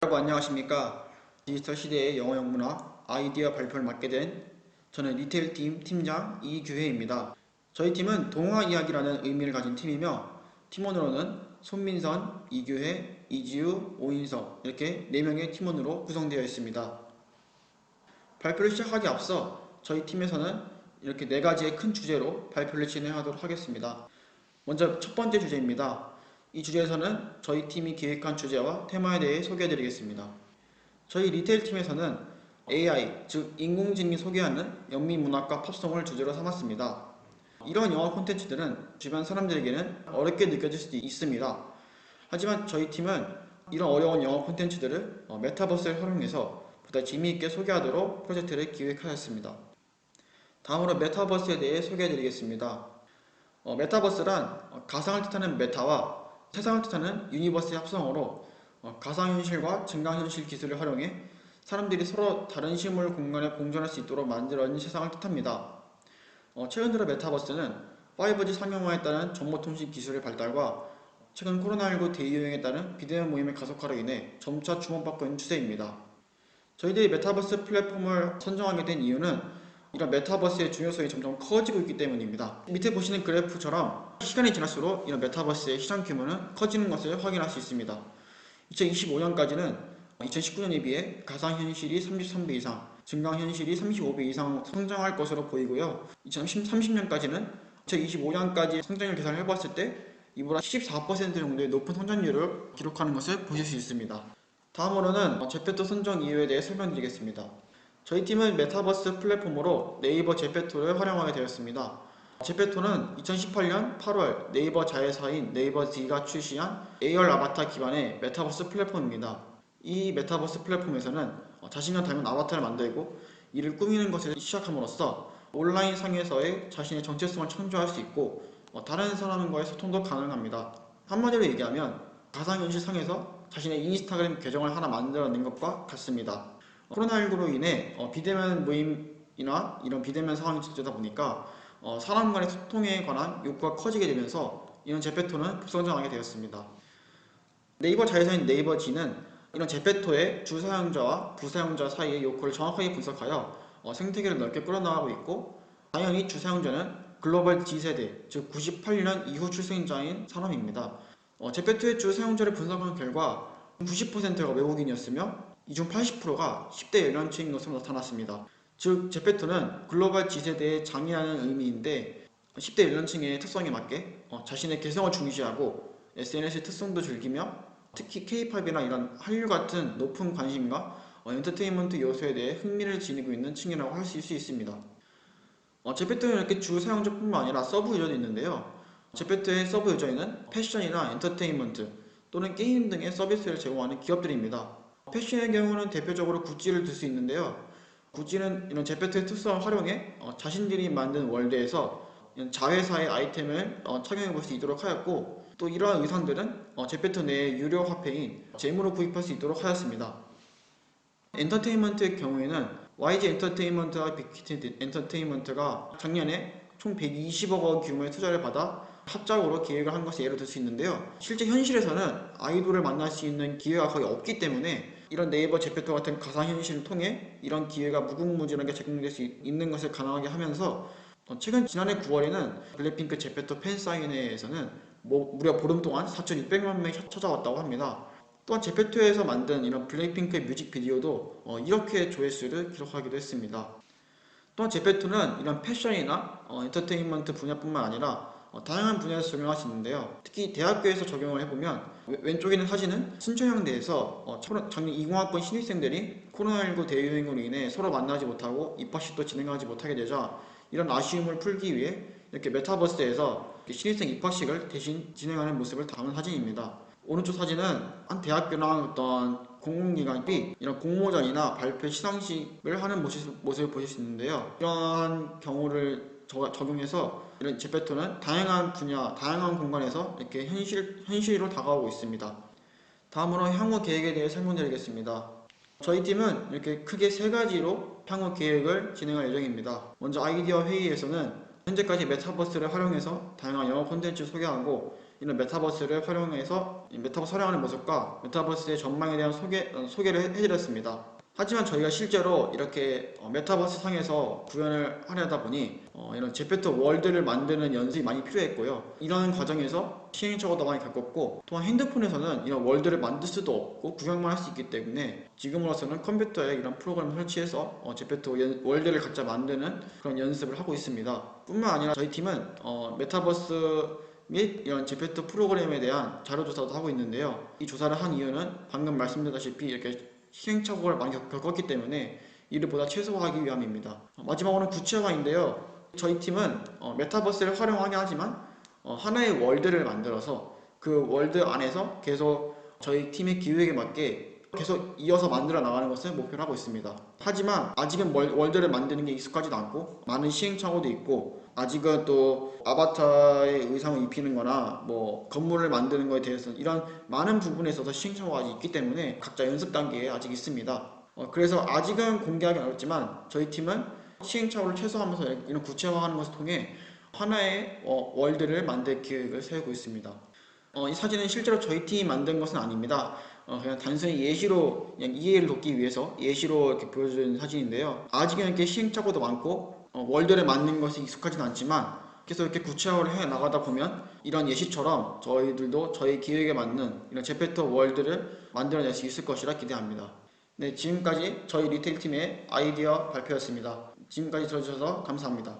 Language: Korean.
여러분 안녕하십니까. 디지털 시대의 영어 연구나 아이디어 발표를 맡게 된 저는 리테일팀 팀장 이규혜입니다. 저희 팀은 동화 이야기라는 의미를 가진 팀이며 팀원으로는 손민선, 이규혜, 이지우, 오인석 이렇게 4명의 팀원으로 구성되어 있습니다. 발표를 시작하기 앞서 저희 팀에서는 이렇게 4가지의 큰 주제로 발표를 진행하도록 하겠습니다. 먼저 첫 번째 주제입니다. 이 주제에서는 저희 팀이 기획한 주제와 테마에 대해 소개해드리겠습니다. 저희 리테일 팀에서는 AI, 즉 인공지능이 소개하는 영미문학과 팝송을 주제로 삼았습니다. 이런 영어 콘텐츠들은 주변 사람들에게는 어렵게 느껴질 수도 있습니다. 하지만 저희 팀은 이런 어려운 영어 콘텐츠들을 메타버스를 활용해서 보다 재미있게 소개하도록 프로젝트를 기획하였습니다. 다음으로 메타버스에 대해 소개해드리겠습니다. 메타버스란 가상을 뜻하는 메타와 세상을 뜻하는 유니버스의 합성어로 가상현실과 증강현실 기술을 활용해 사람들이 서로 다른 실물 공간에 공존할 수 있도록 만들어진 세상을 뜻합니다. 최근 들어 메타버스는 5G 상용화에 따른 정보통신 기술의 발달과 최근 코로나19 대유행에 따른 비대면 모임의 가속화로 인해 점차 주목받고 있는 추세입니다. 저희들이 메타버스 플랫폼을 선정하게 된 이유는 이런 메타버스의 중요성이 점점 커지고 있기 때문입니다. 밑에 보시는 그래프처럼 시간이 지날수록 이런 메타버스의 시장 규모는 커지는 것을 확인할 수 있습니다. 2025년까지는 2019년에 비해 가상현실이 33배 이상, 증강현실이 35배 이상 성장할 것으로 보이고요. 2030년까지는 2025년까지 성장률 계산을 해봤을 때 이보다 14% 정도의 높은 성장률을 기록하는 것을 보실 수 있습니다. 다음으로는 제페토 선정 이유에 대해 설명드리겠습니다. 저희 팀은 메타버스 플랫폼으로 네이버 제페토를 활용하게 되었습니다. 제페토는 2018년 8월 네이버 자회사인 네이버D가 출시한 AR 아바타 기반의 메타버스 플랫폼입니다. 이 메타버스 플랫폼에서는 자신과 닮은 아바타를 만들고 이를 꾸미는 것을 시작함으로써 온라인 상에서의 자신의 정체성을 창조할 수 있고 다른 사람과의 소통도 가능합니다. 한마디로 얘기하면 가상현실 상에서 자신의 인스타그램 계정을 하나 만들어낸 것과 같습니다. 코로나19로 인해 비대면 모임이나 이런 비대면 상황이 지속되다 보니까 사람 간의 소통에 관한 욕구가 커지게 되면서 이런 제페토는 급성장하게 되었습니다. 네이버 자회사인 네이버지는 이런 제페토의 주사용자와 부사용자 사이의 욕구를 정확하게 분석하여 생태계를 넓게 끌어나가고 있고, 당연히 주사용자는 글로벌 G세대, 즉 98년 이후 출생자인 사람입니다. 제페토의 주사용자를 분석한 결과 90%가 외국인이었으며 이 중 80%가 10대 연령층인 것으로 나타났습니다. 즉 제페토는 글로벌 G세대의 장이라는 의미인데 10대 연령층의 특성에 맞게 자신의 개성을 중시하고 SNS 특성도 즐기며 특히 K-팝이나 이런 한류 같은 높은 관심과 엔터테인먼트 요소에 대해 흥미를 지니고 있는 층이라고 할 수 있습니다. 제페토는 이렇게 주 사용자뿐만 아니라 서브 유저도 있는데요. 제페토의 서브 유저에는 패션이나 엔터테인먼트 또는 게임 등의 서비스를 제공하는 기업들입니다. 패션의 경우는 대표적으로 구찌를 들 수 있는데요. 구찌는 이런 제페토의 특성을 활용해 자신들이 만든 월드에서 자회사의 아이템을 착용해 볼 수 있도록 하였고, 또 이러한 의상들은 제페토 내의 유료 화폐인 잼으로 구입할 수 있도록 하였습니다. 엔터테인먼트의 경우에는 YG 엔터테인먼트와 빅히트 엔터테인먼트가 작년에 총 120억 원 규모의 투자를 받아 합작으로 기획을 한 것을 예로 들 수 있는데요. 실제 현실에서는 아이돌을 만날 수 있는 기회가 거의 없기 때문에 이런 네이버 제페토 같은 가상현실을 통해 이런 기회가 무궁무진하게 제공될 수 있는 것을 가능하게 하면서 최근 지난해 9월에는 블랙핑크 제페토 팬사인회에서는 무려 보름 동안 4,600만 명이 찾아왔다고 합니다. 또한 제페토에서 만든 이런 블랙핑크의 뮤직비디오도 1억 회 조회수를 기록하기도 했습니다. 또한 제페토는 이런 패션이나 엔터테인먼트 분야뿐만 아니라 다양한 분야에서 적용할 수 있는데요. 특히 대학교에서 적용을 해보면 왼쪽에 있는 사진은 순천향대에서 작년 20학번 신입생들이 코로나19 대유행으로 인해 서로 만나지 못하고 입학식도 진행하지 못하게 되자 이런 아쉬움을 풀기 위해 이렇게 메타버스에서 신입생 입학식을 대신 진행하는 모습을 담은 사진입니다. 오른쪽 사진은 한 대학교나 어떤 공공기관이 이런 공모전이나 발표 시상식을 하는 모습을 보실 수 있는데요. 이러한 경우를 적용해서 이런 제페토는 다양한 분야, 다양한 공간에서 이렇게 현실로 다가오고 있습니다. 다음으로 향후 계획에 대해 설명드리겠습니다. 저희 팀은 이렇게 크게 3가지로 향후 계획을 진행할 예정입니다. 먼저 아이디어 회의에서는 현재까지 메타버스를 활용해서 다양한 영어 콘텐츠를 소개하고 이런 메타버스를 활용해서 이 메타버스 활용하는 모습과 메타버스의 전망에 대한 소개를 해드렸습니다. 하지만 저희가 실제로 이렇게 메타버스 상에서 구현을 하려다 보니 이런 제페토 월드를 만드는 연습이 많이 필요했고요. 이런 과정에서 시행착오도 많이 겪었고, 또한 핸드폰에서는 이런 월드를 만들 수도 없고 구경만 할 수 있기 때문에 지금으로서는 컴퓨터에 이런 프로그램을 설치해서 제페토 월드를 각자 만드는 그런 연습을 하고 있습니다. 뿐만 아니라 저희 팀은 메타버스 및 이런 제페토 프로그램에 대한 자료조사도 하고 있는데요. 이 조사를 한 이유는 방금 말씀드렸다시피 이렇게 시행착오를 많이 겪었기 때문에 이를 보다 최소화하기 위함입니다. 마지막으로는 구체화인데요. 저희 팀은 메타버스를 활용하긴 하지만 하나의 월드를 만들어서 그 월드 안에서 계속 저희 팀의 기획에 맞게 계속 이어서 만들어 나가는 것을 목표로 하고 있습니다. 하지만 아직은 월드를 만드는 게 익숙하지도 않고 많은 시행착오도 있고, 아직은 또 아바타의 의상을 입히는 거나 뭐 건물을 만드는 거에 대해서 이런 많은 부분에 있어서 시행착오가 아직 있기 때문에 각자 연습 단계에 아직 있습니다. 그래서 아직은 공개하기 어렵지만 저희 팀은 시행착오를 최소화하면서 이런 구체화하는 것을 통해 하나의 월드를 만들 계획을 세우고 있습니다. 이 사진은 실제로 저희 팀이 만든 것은 아닙니다. 그냥 단순히 예시로 그냥 이해를 돕기 위해서 예시로 이렇게 보여준 사진인데요. 아직은 이렇게 시행착오도 많고 월드를 만든 것이 익숙하진 않지만 계속 이렇게 구체화를 해 나가다 보면 이런 예시처럼 저희들도 저희 기획에 맞는 이런 제페토 월드를 만들어낼 수 있을 것이라 기대합니다. 네, 지금까지 저희 리테일 팀의 아이디어 발표였습니다. 지금까지 들어주셔서 감사합니다.